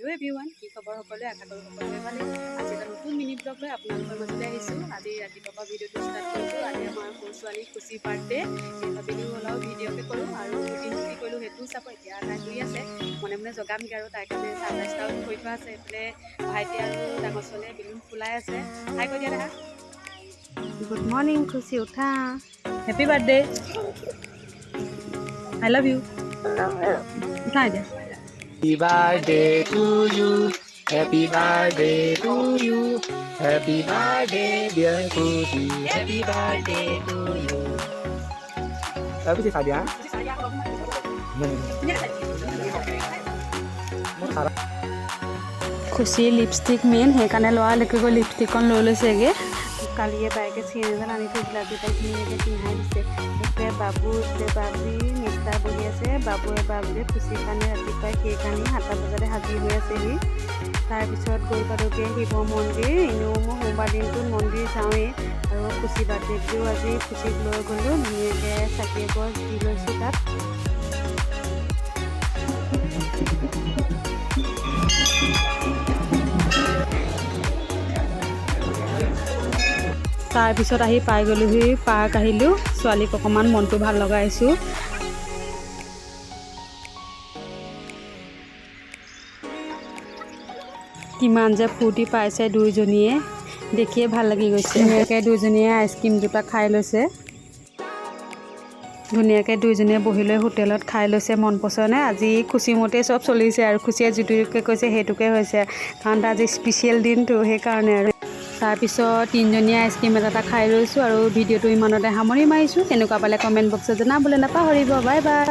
Hello' everyone, কি খবৰ সকলোৱে? আশা কৰোঁ সকলোৱে ভালে। আজি এটা নতুন মিনি ব্লগ লৈ আপোনালোকৰ মাজলৈ আহিছোঁ। আজি ৰাতিপুৱা ভিডিঅ'টো ষ্টাৰ্ট কৰিছোঁ। আজি আমাৰ সৰু ছোৱালী খুচি বাৰ্থডে, ভাবিলোঁ অলপ ভিডিঅ'কে কৰোঁ আৰু দিনটো কি কৰিলোঁ সেইটোও চাব। এতিয়া তাই শুই আছে, মনে মনে জগামগৈ আৰু তাইৰ কাৰণে চাৰপ্ৰাইজটাও কৰি থোৱা আছে। এইফালে ভাইটি আৰু ডাঙৰ ছোৱালীয়ে বেলুন ফুলাই আছে। হাই কৈ দিয়া দেখা। গুড মৰ্ণিং খুচি, উঠা। Happy birthday, I love you. উঠা এতিয়া। Happy birthday to you. Happy birthday to you. Happy birthday, dear Kusi. Happy birthday to you. Tapi sih saja. খুচি লিপষ্টিক মেইন, সেইকাৰণে ল'ৰালৈকে গৈ লিপষ্টিকখন লৈ লৈছেগৈ। কালিয়ে বাইকে চিৰিয়েলখন আনি থৈছিলে, আজি তাইক ধুনীয়াকৈ পিন্ধাই দিছে। এইফালে বাবু আছে, বাবি নিষ্ঠা বহি আছে। বাবুৱে বাবুৱে খুচিৰ কাৰণে ৰাতিপুৱাই কেক আনি 7টা বজাতে সাজু হৈ আছেহি। তাৰপিছত গৈ পালোঁগৈ শিৱ মন্দিৰ। এনেও মই সোমবাৰ দিনটোত মন্দিৰ যাওঁৱেই আৰু খুচি বাৰ্থডেটোও আজি খুচিক লৈ গ'লোঁ। ধুনীয়াকৈ চাকি এগছ দি লৈছোঁ তাত। তাৰপিছত আহি পাই গ'লোহি পাৰ্ক আহিলোঁ। ছোৱালীক অকণমান মনটো ভাল লগাইছোঁ। কিমান যে ফূৰ্তি পাইছে দুইজনীয়ে, দেখিয়ে ভাল লাগি গৈছে। ধুনীয়াকৈ দুইজনীয়ে আইচক্ৰীম দুটা খাই লৈছে। ধুনীয়াকৈ দুইজনীয়ে বহি লৈ হোটেলত খাই লৈছে মন পচন্দে। আজি খুচি মতেই চব চলিছে আৰু খুচিয়ে যিটোকে কৈছে সেইটোকে হৈছে, কাৰণ তাৰ আজি স্পেচিয়েল দিনটো সেইকাৰণে আৰু। তাৰপিছত তিনিজনীয়ে আইচক্ৰীম এটা খাই লৈছোঁ আৰু ভিডিঅ'টো ইমানতে সামৰি মাৰিছোঁ। কেনেকুৱা পালে কমেণ্ট বক্সত জনাবলৈ নাপাহৰিব। Bye bye.